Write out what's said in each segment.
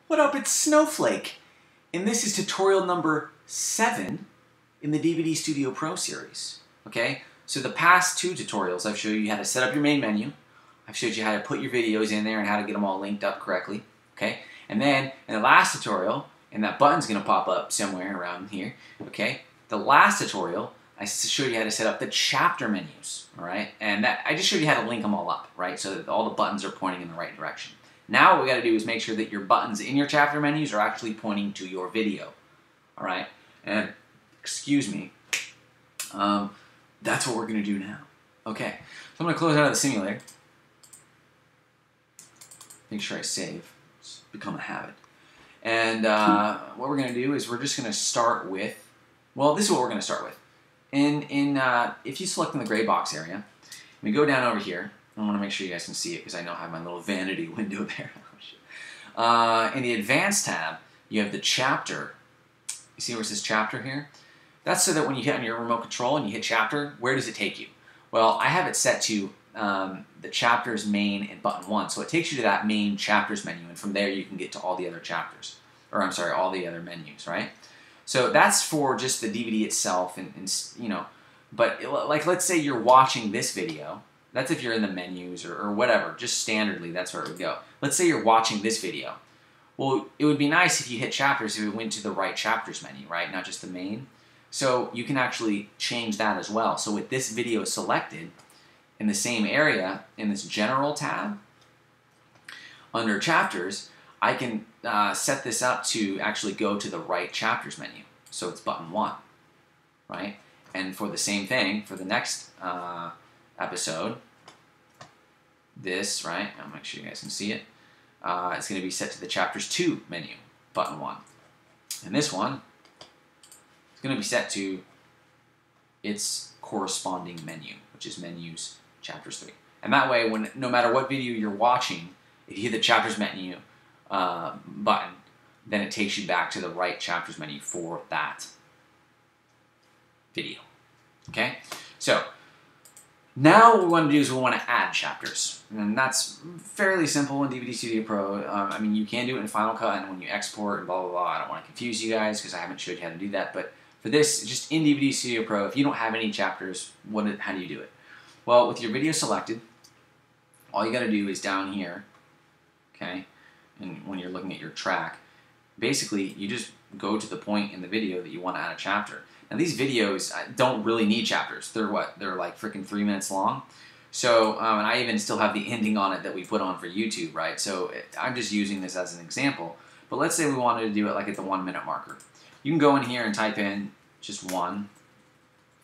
What up, it's Snowflake, and this is tutorial number 7 in the DVD Studio Pro series. Okay, so the past 2 tutorials I've showed you how to set up your main menu, I've showed you how to put your videos in there and how to get them all linked up correctly. Okay, and then in the last tutorial, and that button's going to pop up somewhere around here, okay, the last tutorial I showed you how to set up the chapter menus, alright, and that I just showed you how to link them all up, right, so that all the buttons are pointing in the right direction. Now what we got to do is make sure that your buttons in your chapter menus are actually pointing to your video. Alright? And, excuse me, that's what we're going to do now. Okay, so I'm going to close out of the simulator. Make sure I save. It's become a habit. And what we're going to do is we're just going to start with, well, this is what we're going to start with. If you select in the gray box area, we go down over here. I want to make sure you guys can see it because I know I have my little vanity window there. In the Advanced tab, you have the chapter. You see where it says chapter here? That's so that when you hit on your remote control and you hit chapter, where does it take you? Well, I have it set to the chapters main and button 1. So it takes you to that main chapters menu, and from there you can get to all the other chapters. Or I'm sorry, all the other menus, right? So that's for just the DVD itself, and you know, but like let's say you're watching this video. That's if you're in the menus or whatever, just standardly, that's where it would go. Let's say you're watching this video. Well, it would be nice if you hit chapters if it went to the right chapters menu, right? Not just the main. So you can actually change that as well. So with this video selected in the same area, in this general tab, under chapters, I can set this up to actually go to the right chapters menu. So it's button 1, right? And for the same thing, for the next episode, this, right, I'll make sure you guys can see it, it's going to be set to the chapters 2 menu, button 1. And this one is going to be set to its corresponding menu, which is menus, chapters 3. And that way, when no matter what video you're watching, if you hit the chapters menu button, then it takes you back to the right chapters menu for that video. Okay? So, now what we want to do is we want to add chapters. And that's fairly simple in DVD Studio Pro. I mean, you can do it in Final Cut and when you export and blah, blah, blah. I don't want to confuse you guys because I haven't showed you how to do that. But for this, just in DVD Studio Pro, if you don't have any chapters, how do you do it? Well, with your video selected, all you got to do is down here, okay, and when you're looking at your track, basically you just go to the point in the video that you want to add a chapter. Now these videos don't really need chapters. They're what? They're like freaking 3 minutes long. So, and I even still have the ending on it that we put on for YouTube, right? So I'm just using this as an example. But let's say we wanted to do it like at the 1 minute marker. You can go in here and type in just 1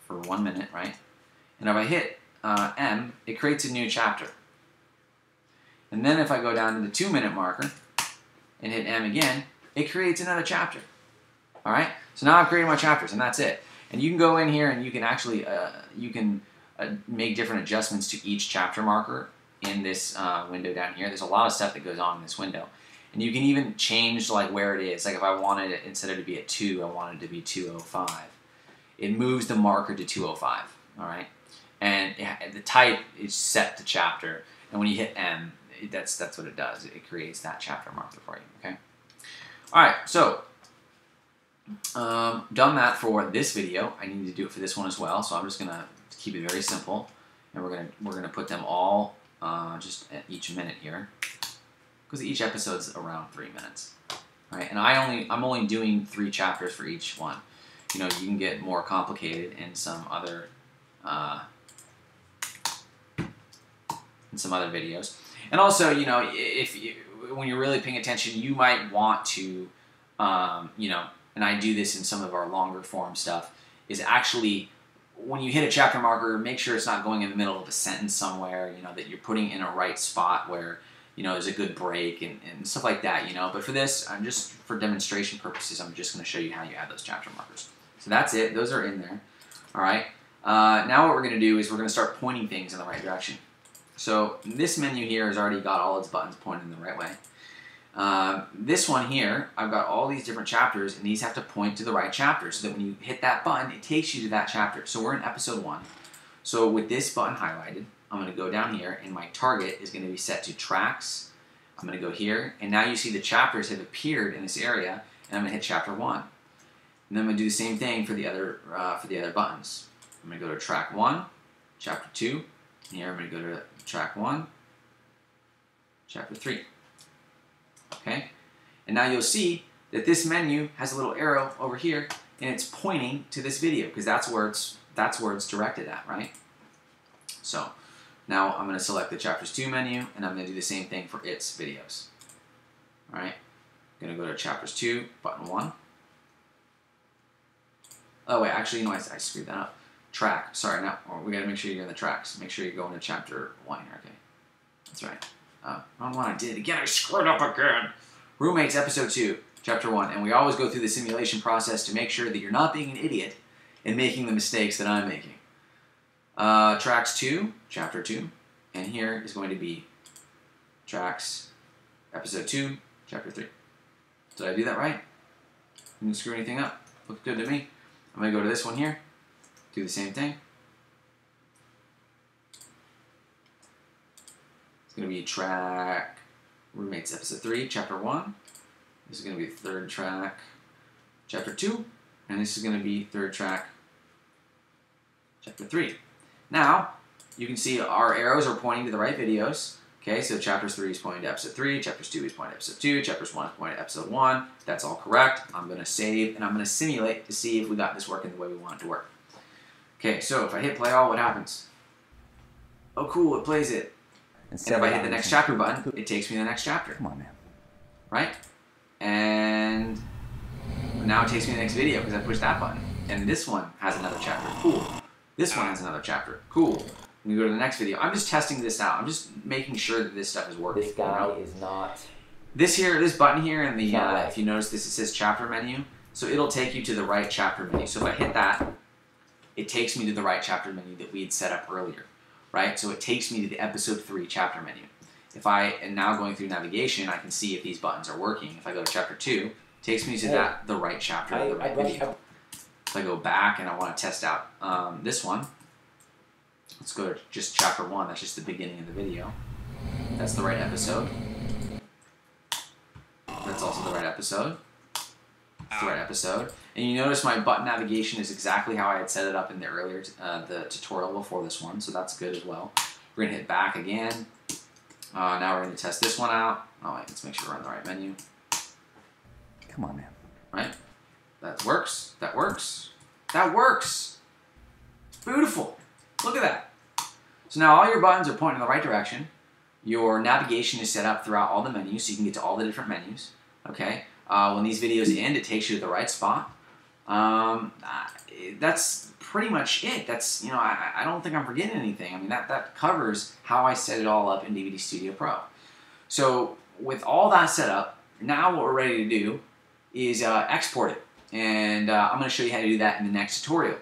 for 1 minute, right? And if I hit M, it creates a new chapter. And then if I go down to the 2 minute marker and hit M again, it creates another chapter. All right, so now I've created my chapters, and that's it. And you can go in here and you can actually make different adjustments to each chapter marker in this window down here. There's a lot of stuff that goes on in this window, and you can even change like where it is. Like if I wanted it instead of to be at 2, I wanted it to be 2:05. It moves the marker to 2:05. All right, and the type is set to chapter, and when you hit M, that's what it does. It creates that chapter marker for you. Okay. All right, so. Done that for this video. I need to do it for this one as well, so I'm just gonna keep it very simple, and we're gonna put them all just at each minute here, because each episode's around 3 minutes, right? And I'm only doing 3 chapters for each one. You know, you can get more complicated in some other videos, and also, you know, when you're really paying attention, you might want to, you know. And I do this in some of our longer form stuff, is actually, when you hit a chapter marker, make sure it's not going in the middle of a sentence somewhere, you know, that you're putting in a right spot where, you know, there's a good break and stuff like that, you know. But for this, just for demonstration purposes, I'm just going to show you how you add those chapter markers. So that's it. Those are in there. All right. Now what we're going to do is we're going to start pointing things in the right direction. So this menu here has already got all its buttons pointed in the right way. This one here, I've got all these different chapters, and these have to point to the right chapter, so that when you hit that button, it takes you to that chapter. So we're in episode 1. So with this button highlighted, I'm going to go down here, and my target is going to be set to tracks I'm going to go here, and now you see the chapters have appeared in this area, and I'm going to hit chapter 1. And then I'm going to do the same thing for the other buttons. I'm going to go to track 1, chapter 2, and here I'm going to go to track 1, chapter 3. Okay? And now you'll see that this menu has a little arrow over here, and it's pointing to this video, because that's where it's directed at, right? So now I'm going to select the Chapters 2 menu, and I'm going to do the same thing for its videos. All right? I'm going to go to Chapters 2, button 1. Oh, wait, actually, you know, I screwed that up. Track. Sorry, now we got to make sure you're in the tracks. Make sure you go into Chapter 1 here, okay? That's right. Wrong one I did. Again, I screwed up again. Roommates, Episode 2, Chapter 1. And we always go through the simulation process to make sure that you're not being an idiot and making the mistakes that I'm making. Tracks 2, Chapter 2. And here is going to be Tracks, Episode 2, Chapter 3. Did I do that right? Didn't screw anything up. Looked good to me. I'm going to go to this one here. Do the same thing. It's going to be track Roommates Episode 3, Chapter 1. This is going to be third track, Chapter 2. And this is going to be third track, Chapter 3. Now, you can see our arrows are pointing to the right videos. Okay, so Chapters 3 is pointing to Episode 3, Chapters 2 is pointing to Episode 2, Chapters 1 is pointing to Episode 1. That's all correct. I'm going to save, and I'm going to simulate to see if we got this working the way we want it to work. Okay, so if I hit play all, what happens? Oh, cool, it plays it. And if I hit the next chapter button, it takes me to the next chapter. Come on, man. Right? And now it takes me to the next video because I pushed that button. And this one has another chapter. Cool. This one has another chapter. Cool. We go to the next video. I'm just testing this out. I'm just making sure that this stuff is working. This guy is not... This button here, and the if you notice this, it says chapter menu. So it'll take you to the right chapter menu. So if I hit that, it takes me to the right chapter menu that we had set up earlier, right? So it takes me to the Episode 3 chapter menu. If I am now going through navigation, I can see if these buttons are working. If I go to chapter 2, it takes me to the right chapter of the right video. If I go back and I want to test out this one, let's go to just chapter 1. That's just the beginning of the video. That's the right episode. That's also the right episode. That's the right episode. And you notice my button navigation is exactly how I had set it up in the earlier the tutorial before this one, so that's good as well. We're going to hit back again. Now we're going to test this one out. Oh, wait, let's make sure we're on the right menu. Come on, man. Right? That works. That works. That works. Beautiful. Look at that. So now all your buttons are pointing in the right direction. Your navigation is set up throughout all the menus, so you can get to all the different menus. Okay? When these videos end, it takes you to the right spot. That's pretty much it. That's, you know, I don't think I'm forgetting anything. I mean, that covers how I set it all up in DVD Studio Pro. So with all that set up, now what we're ready to do is export it. And I'm going to show you how to do that in the next tutorial.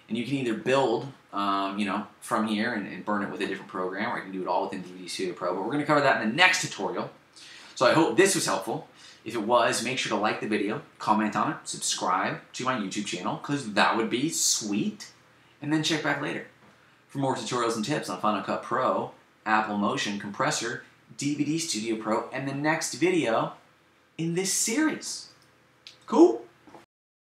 And you can either build, you know, from here and burn it with a different program, or you can do it all within DVD Studio Pro. But we're going to cover that in the next tutorial. So I hope this was helpful. If it was, make sure to like the video, comment on it, subscribe to my YouTube channel, because that would be sweet. And then check back later for more tutorials and tips on Final Cut Pro, Apple Motion Compressor, DVD Studio Pro, and the next video in this series. Cool?